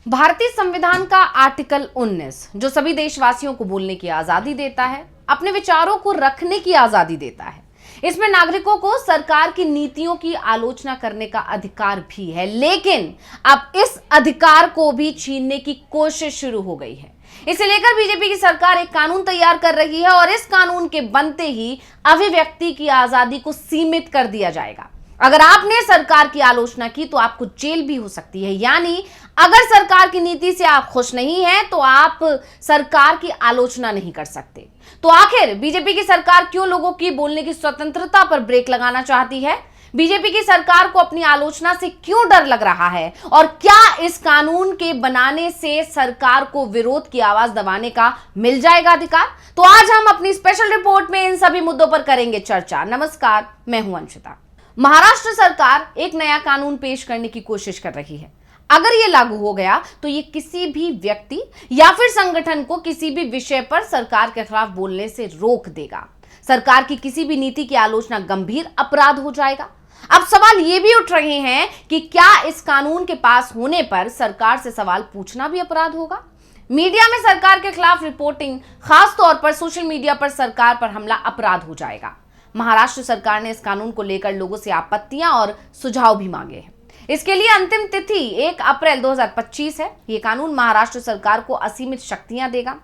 भारतीय संविधान का आर्टिकल 19 जो सभी देशवासियों को बोलने की आजादी देता है, अपने विचारों को रखने की आजादी देता है। इसमें नागरिकों को सरकार की नीतियों की आलोचना करने का अधिकार भी है, लेकिन अब इस अधिकार को भी छीनने की कोशिश शुरू हो गई है। इसे लेकर बीजेपी की सरकार एक कानून तैयार कर रही है और इस कानून के बनते ही अभिव्यक्ति की आजादी को सीमित कर दिया जाएगा। अगर आपने सरकार की आलोचना की तो आपको जेल भी हो सकती है। यानी अगर सरकार की नीति से आप खुश नहीं हैं तो आप सरकार की आलोचना नहीं कर सकते। तो आखिर बीजेपी की सरकार क्यों लोगों की बोलने की स्वतंत्रता पर ब्रेक लगाना चाहती है? बीजेपी की सरकार को अपनी आलोचना से क्यों डर लग रहा है? और क्या इस कानून के बनाने से सरकार को विरोध की आवाज दबाने का मिल जाएगा अधिकार? तो आज हम अपनी स्पेशल रिपोर्ट में इन सभी मुद्दों पर करेंगे चर्चा। नमस्कार, मैं हूं अंशिता। महाराष्ट्र सरकार एक नया कानून पेश करने की कोशिश कर रही है। अगर यह लागू हो गया तो यह किसी भी व्यक्ति या फिर संगठन को किसी भी विषय पर सरकार के खिलाफ बोलने से रोक देगा। सरकार की किसी भी नीति की आलोचना गंभीर अपराध हो जाएगा। अब सवाल ये भी उठ रहे हैं कि क्या इस कानून के पास होने पर सरकार से सवाल पूछना भी अपराध होगा? मीडिया में सरकार के खिलाफ रिपोर्टिंग, खास तौर पर सोशल मीडिया पर सरकार पर हमला अपराध हो जाएगा। महाराष्ट्र सरकार ने इस कानून को लेकर लोगों से आपत्तियां और सुझाव भी मांगे हैं। इसके लिए अंतिम तिथि 1 अप्रैल 2025 है। यह कानून महाराष्ट्र सरकार को असीमित शक्तियां देगा।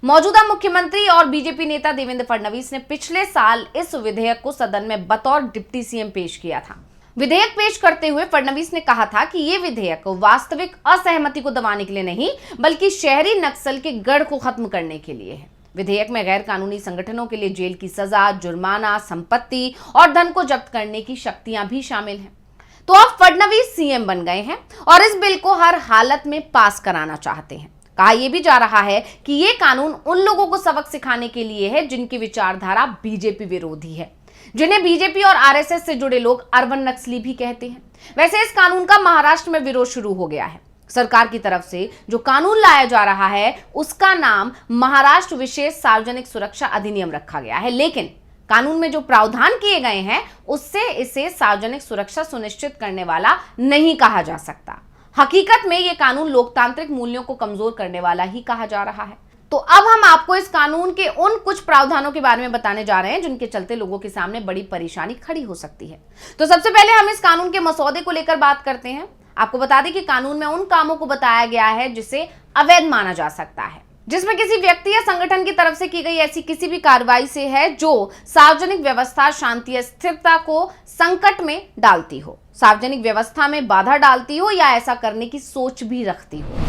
मौजूदा मुख्यमंत्री और बीजेपी नेता देवेंद्र फडणवीस ने पिछले साल इस विधेयक को सदन में बतौर डिप्टी सीएम पेश किया था। विधेयक पेश करते हुए फडणवीस ने कहा था कि यह विधेयक वास्तविक असहमति को दबाने के लिए नहीं, बल्कि शहरी नक्सल के गढ़ को खत्म करने के लिए है। विधेयक में गैर कानूनी संगठनों के लिए जेल की सजा, जुर्माना, संपत्ति और धन को जब्त करने की शक्तियां भी शामिल हैं। तो अब फडणवीस सीएम बन गए हैं और इस बिल को हर हालत में पास कराना चाहते हैं। कहा यह भी जा रहा है कि यह कानून उन लोगों को सबक सिखाने के लिए है जिनकी विचारधारा बीजेपी विरोधी है, जिन्हें बीजेपी और आरएसएस से जुड़े लोग अर्बन नक्सली भी कहते हैं। वैसे इस कानून का महाराष्ट्र में विरोध शुरू हो गया है। सरकार की तरफ से जो कानून लाया जा रहा है उसका नाम महाराष्ट्र विशेष सार्वजनिक सुरक्षा अधिनियम रखा गया है, लेकिन कानून में जो प्रावधान किए गए हैं उससे इसे सार्वजनिक सुरक्षा सुनिश्चित करने वाला नहीं कहा जा सकता। हकीकत में यह कानून लोकतांत्रिक मूल्यों को कमजोर करने वाला ही कहा जा रहा है। तो अब हम आपको इस कानून के उन कुछ प्रावधानों के बारे में बताने जा रहे हैं जिनके चलते लोगों के सामने बड़ी परेशानी खड़ी हो सकती है। तो सबसे पहले हम इस कानून के मसौदे को लेकर बात करते हैं। आपको बता दें कि कानून में उन कामों को बताया गया है जिसे अवैध माना जा सकता है, जिसमें किसी व्यक्ति या संगठन की तरफ से की गई ऐसी किसी भी कार्रवाई से है जो सार्वजनिक व्यवस्था, शांति या स्थिरता को संकट में डालती हो, सार्वजनिक व्यवस्था में बाधा डालती हो या ऐसा करने की सोच भी रखती हो,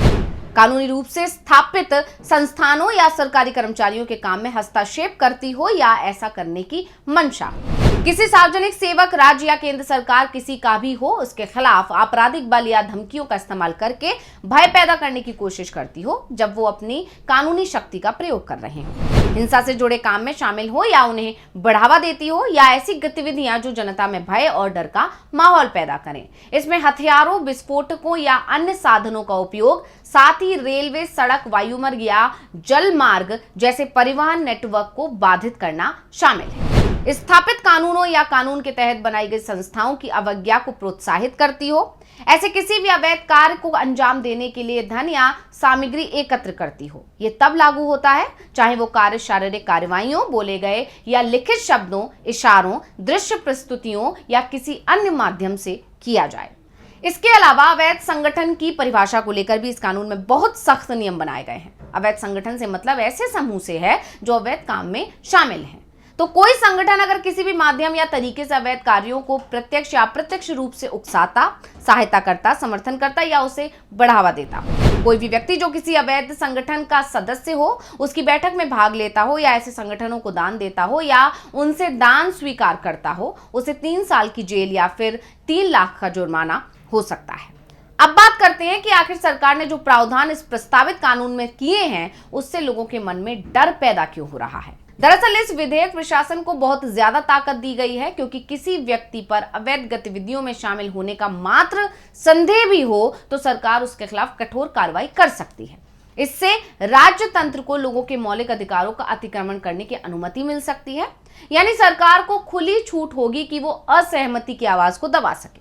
कानूनी रूप से स्थापित संस्थानों या सरकारी कर्मचारियों के काम में हस्तक्षेप करती हो या ऐसा करने की मंशा हो, किसी सार्वजनिक सेवक, राज्य या केंद्र सरकार किसी का भी हो, उसके खिलाफ आपराधिक बल या धमकियों का इस्तेमाल करके भय पैदा करने की कोशिश करती हो जब वो अपनी कानूनी शक्ति का प्रयोग कर रहे हो, हिंसा से जुड़े काम में शामिल हो या उन्हें बढ़ावा देती हो या ऐसी गतिविधियां जो जनता में भय और डर का माहौल पैदा करें। इसमें हथियारों, विस्फोटकों या अन्य साधनों का उपयोग, साथ ही रेलवे, सड़क, वायुमार्ग या जल मार्ग जैसे परिवहन नेटवर्क को बाधित करना शामिल है। स्थापित कानूनों या कानून के तहत बनाई गई संस्थाओं की अवज्ञा को प्रोत्साहित करती हो, ऐसे किसी भी अवैध कार्य को अंजाम देने के लिए धन या सामग्री एकत्र करती हो। ये तब लागू होता है चाहे वो कार्य शारीरिक कार्रवाइयों, बोले गए या लिखित शब्दों, इशारों, दृश्य प्रस्तुतियों या किसी अन्य माध्यम से किया जाए। इसके अलावा अवैध संगठन की परिभाषा को लेकर भी इस कानून में बहुत सख्त नियम बनाए गए हैं। अवैध संगठन से मतलब ऐसे समूह से है जो अवैध काम में शामिल हैं। तो कोई संगठन अगर किसी भी माध्यम या तरीके से अवैध कार्यों को प्रत्यक्ष या अप्रत्यक्ष रूप से उकसाता, सहायता करता, समर्थन करता या उसे बढ़ावा देता, कोई भी व्यक्ति जो किसी अवैध संगठन का सदस्य हो, उसकी बैठक में भाग लेता हो या ऐसे संगठनों को दान देता हो या उनसे दान स्वीकार करता हो, उसे 3 साल की जेल या फिर 3 लाख का जुर्माना हो सकता है। अब बात करते हैं कि आखिर सरकार ने जो प्रावधान इस प्रस्तावित कानून में किए हैं उससे लोगों के मन में डर पैदा क्यों हो रहा है। दरअसल इस विधेयक प्रशासन को बहुत ज्यादा ताकत दी गई है, क्योंकि किसी व्यक्ति पर अवैध गतिविधियों में शामिल होने का मात्र संदेह भी हो तो सरकार उसके खिलाफ कठोर कार्रवाई कर सकती है। इससे राज्य तंत्र को लोगों के मौलिक अधिकारों का अतिक्रमण करने की अनुमति मिल सकती है। यानी सरकार को खुली छूट होगी कि वो असहमति की आवाज को दबा सके।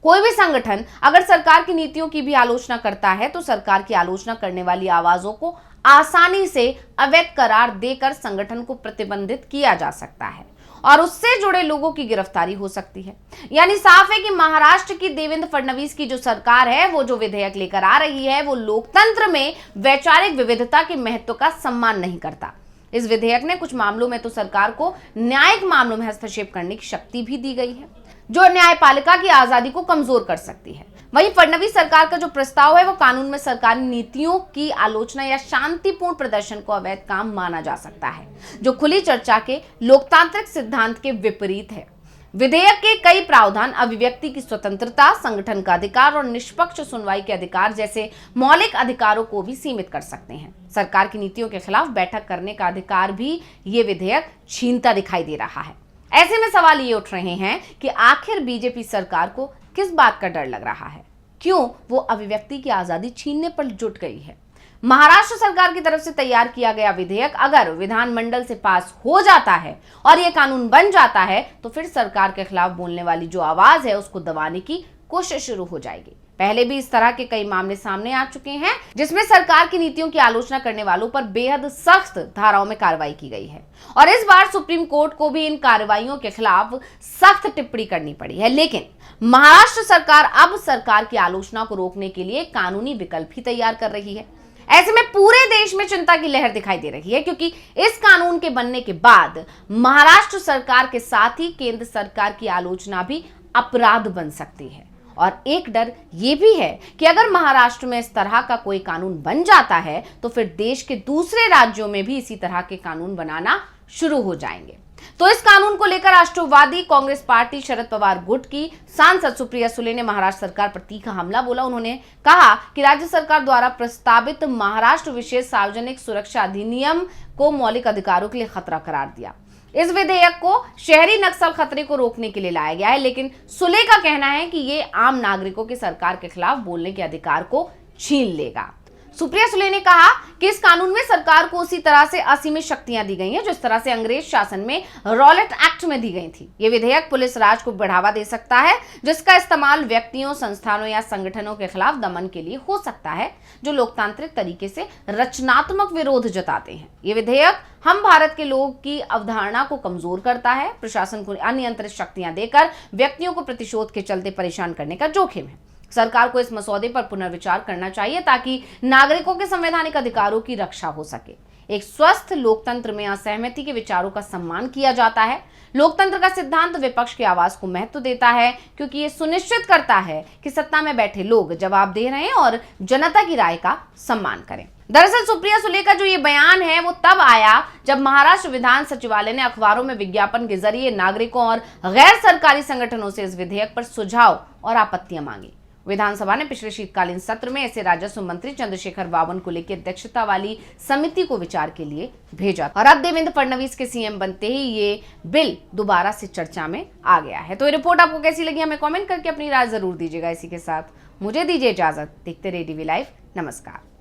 कोई भी संगठन अगर सरकार की नीतियों की भी आलोचना करता है तो सरकार की आलोचना करने वाली आवाजों को आसानी से अवैध करार देकर संगठन को प्रतिबंधित किया जा सकता है और उससे जुड़े लोगों की गिरफ्तारी हो सकती है। यानी साफ है कि महाराष्ट्र की देवेंद्र फडणवीस की जो सरकार है, वो जो विधेयक लेकर आ रही है, वो लोकतंत्र में वैचारिक विविधता के महत्व का सम्मान नहीं करता। इस विधेयक ने कुछ मामलों में तो सरकार को न्यायिक मामलों में हस्तक्षेप करने की शक्ति भी दी गई है, जो न्यायपालिका की आजादी को कमजोर कर सकती है। वहीं फडणवीस सरकार का जो प्रस्ताव है, वो कानून में सरकारी नीतियों की आलोचना या शांतिपूर्ण प्रदर्शन को अवैध काम माना जा सकता है, जो खुली चर्चा के लोकतांत्रिक सिद्धांत के विपरीत है। विधेयक के कई प्रावधान अभिव्यक्ति की स्वतंत्रता, संगठन का अधिकार और निष्पक्ष सुनवाई के अधिकार जैसे मौलिक अधिकारों को भी सीमित कर सकते हैं। सरकार की नीतियों के खिलाफ बैठक करने का अधिकार भी ये विधेयक छीनता दिखाई दे रहा है। ऐसे में सवाल ये उठ रहे हैं कि आखिर बीजेपी सरकार को किस बात का डर लग रहा है? क्यों वो अभिव्यक्ति की आजादी छीनने पर जुट गई है? महाराष्ट्र सरकार की तरफ से तैयार किया गया विधेयक अगर विधानमंडल से पास हो जाता है और यह कानून बन जाता है तो फिर सरकार के खिलाफ बोलने वाली जो आवाज है उसको दबाने की कोशिश शुरू हो जाएगी। पहले भी इस तरह के कई मामले सामने आ चुके हैं जिसमें सरकार की नीतियों की आलोचना करने वालों पर बेहद सख्त धाराओं में कार्रवाई की गई है और इस बार सुप्रीम कोर्ट को भी इन कार्रवाइयों के खिलाफ सख्त टिप्पणी करनी पड़ी है। लेकिन महाराष्ट्र सरकार अब सरकार की आलोचना को रोकने के लिए कानूनी विकल्प ही तैयार कर रही है। ऐसे में पूरे देश में चिंता की लहर दिखाई दे रही है क्योंकि इस कानून के बनने के बाद महाराष्ट्र सरकार के साथ ही केंद्र सरकार की आलोचना भी अपराध बन सकती है। और एक डर ये भी है कि अगर महाराष्ट्र में इस तरह का कोई कानून बन जाता है तो फिर देश के दूसरे राज्यों में भी इसी तरह के कानून बनाना शुरू हो जाएंगे। तो इस कानून को लेकर राष्ट्रवादी कांग्रेस पार्टी शरद पवार गुट की सांसद सुप्रिया सुले ने महाराष्ट्र सरकार पर तीखा हमला बोला। उन्होंने कहा कि राज्य सरकार द्वारा प्रस्तावित महाराष्ट्र विशेष सार्वजनिक सुरक्षा अधिनियम को मौलिक अधिकारों के लिए खतरा करार दिया। इस विधेयक को शहरी नक्सल खतरे को रोकने के लिए लाया गया है, लेकिन सुले का कहना है कि ये आम नागरिकों के सरकार के खिलाफ बोलने के अधिकार को छीन लेगा। सुप्रिया सुले ने कहा कि इस कानून में सरकार को उसी तरह से असीमित शक्तियां दी गई हैं जिस तरह से अंग्रेज शासन में रॉलेट एक्ट में दी गई थी। ये विधेयक पुलिस राज को बढ़ावा दे सकता है जिसका इस्तेमाल व्यक्तियों, संस्थानों या संगठनों के खिलाफ दमन के लिए हो सकता है जो लोकतांत्रिक तरीके से रचनात्मक विरोध जताते हैं। ये विधेयक हम भारत के लोग की अवधारणा को कमजोर करता है। प्रशासन को अनियंत्रित शक्तियां देकर व्यक्तियों को प्रतिशोध के चलते परेशान करने का जोखिम है। सरकार को इस मसौदे पर पुनर्विचार करना चाहिए ताकि नागरिकों के संवैधानिक अधिकारों की रक्षा हो सके। एक स्वस्थ लोकतंत्र में असहमति के विचारों का सम्मान किया जाता है। लोकतंत्र का सिद्धांत विपक्ष की आवाज को महत्व देता है क्योंकि ये सुनिश्चित करता है कि सत्ता में बैठे लोग जवाब दे रहे हैं और जनता की राय का सम्मान करें। दरअसल सुप्रिया सुले का जो ये बयान है वो तब आया जब महाराष्ट्र विधान सचिवालय ने अखबारों में विज्ञापन के जरिए नागरिकों और गैर सरकारी संगठनों से इस विधेयक पर सुझाव और आपत्तियां मांगी। विधानसभा ने पिछले शीतकालीन सत्र में इसे राजस्व मंत्री चंद्रशेखर बावनकुले की अध्यक्षता वाली समिति को विचार के लिए भेजा और अब देवेंद्र फडणवीस के सीएम बनते ही ये बिल दोबारा से चर्चा में आ गया है। तो ये रिपोर्ट आपको कैसी लगी हमें कमेंट करके अपनी राय जरूर दीजिएगा। इसी के साथ मुझे दीजिए इजाजत। देखते रहिए DV लाइव। नमस्कार।